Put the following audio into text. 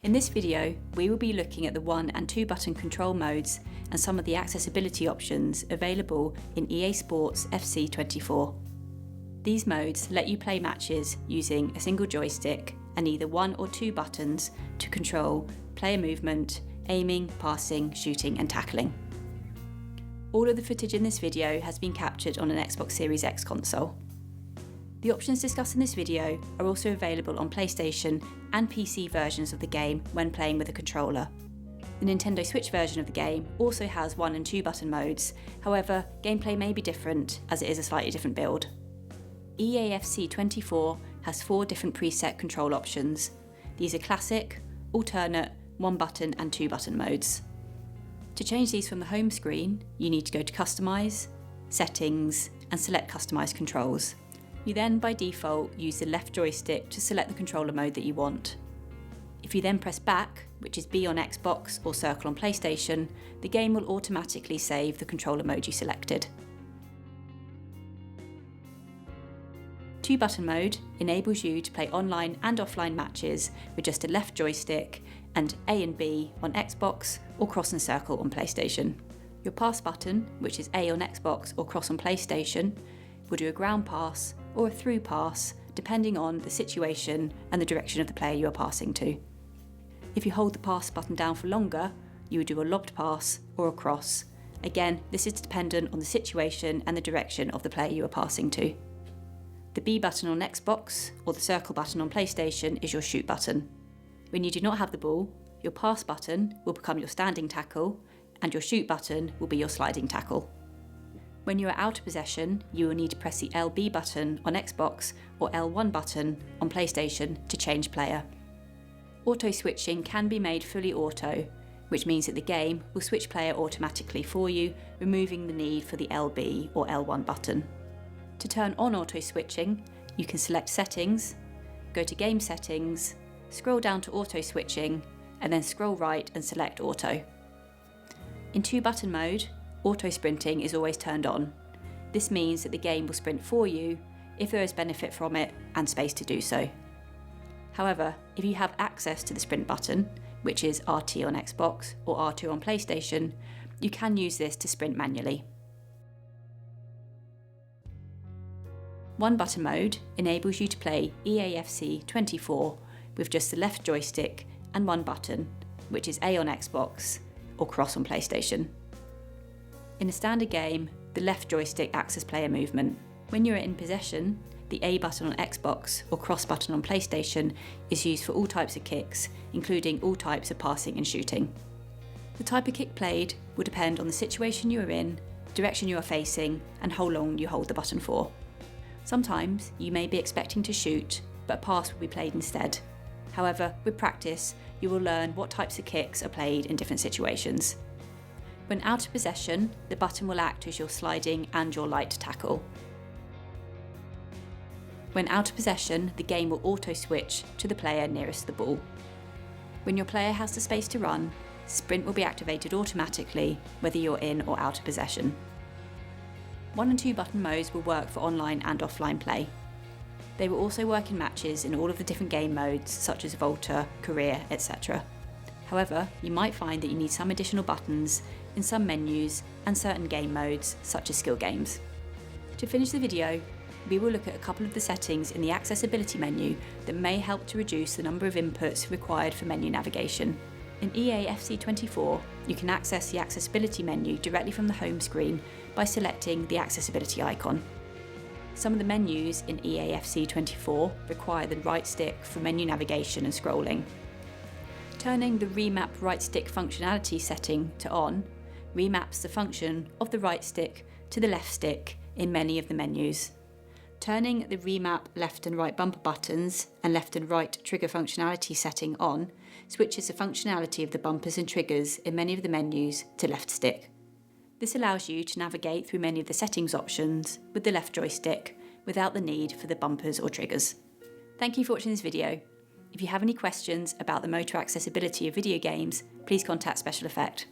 In this video, we will be looking at the 1 and 2 button control modes and some of the accessibility options available in EA Sports FC 24. These modes let you play matches using a single joystick and either 1 or 2 buttons to control player movement, aiming, passing, shooting and tackling. All of the footage in this video has been captured on an Xbox Series X console. The options discussed in this video are also available on PlayStation and PC versions of the game when playing with a controller. The Nintendo Switch version of the game also has 1 and 2 button modes, however, gameplay may be different as it is a slightly different build. EA FC 24 has 4 different preset control options. These are classic, alternate, 1 button and 2 button modes. To change these from the home screen, you need to go to Customise, Settings and select Customise Controls. You then, by default, use the left joystick to select the controller mode that you want. If you then press back, which is B on Xbox or circle on PlayStation, the game will automatically save the controller mode you selected. 2 button mode enables you to play online and offline matches with just a left joystick and A and B on Xbox or cross and circle on PlayStation. Your pass button, which is A on Xbox or cross on PlayStation, will do a ground pass or a through pass depending on the situation and the direction of the player you are passing to. If you hold the pass button down for longer, you will do a lobbed pass or a cross. Again, this is dependent on the situation and the direction of the player you are passing to. The B button on Xbox or the circle button on PlayStation is your shoot button. When you do not have the ball, your pass button will become your standing tackle and your shoot button will be your sliding tackle. When you are out of possession, you will need to press the LB button on Xbox or L1 button on PlayStation to change player. Auto switching can be made fully auto, which means that the game will switch player automatically for you, removing the need for the LB or L1 button. To turn on auto switching, you can select Settings, go to Game Settings, scroll down to Auto Switching, and then scroll right and select Auto. In 2 button mode, auto sprinting is always turned on. This means that the game will sprint for you if there is benefit from it and space to do so. However, if you have access to the sprint button, which is RT on Xbox or R2 on PlayStation, you can use this to sprint manually. 1 button mode enables you to play EA FC 24 with just the left joystick and 1 button, which is A on Xbox or cross on PlayStation. In a standard game, the left joystick acts as player movement. When you are in possession, the A button on Xbox or cross button on PlayStation is used for all types of kicks, including all types of passing and shooting. The type of kick played will depend on the situation you are in, direction you are facing, and how long you hold the button for. Sometimes you may be expecting to shoot, but a pass will be played instead. However, with practice, you will learn what types of kicks are played in different situations. When out of possession, the button will act as your sliding and your light tackle. When out of possession, the game will auto switch to the player nearest the ball. When your player has the space to run, sprint will be activated automatically whether you're in or out of possession. 1 and 2 button modes will work for online and offline play. They will also work in matches in all of the different game modes such as Volta, Career, etc. However, you might find that you need some additional buttons in some menus and certain game modes such as skill games. To finish the video, we will look at a couple of the settings in the accessibility menu that may help to reduce the number of inputs required for menu navigation. In EA FC 24, you can access the accessibility menu directly from the home screen by selecting the accessibility icon. Some of the menus in EA FC 24 require the right stick for menu navigation and scrolling. Turning the remap right stick functionality setting to on remaps the function of the right stick to the left stick in many of the menus. Turning the remap left and right bumper buttons and left and right trigger functionality setting on switches the functionality of the bumpers and triggers in many of the menus to left stick. This allows you to navigate through many of the settings options with the left joystick without the need for the bumpers or triggers. Thank you for watching this video. If you have any questions about the motor accessibility of video games, please contact Special Effect.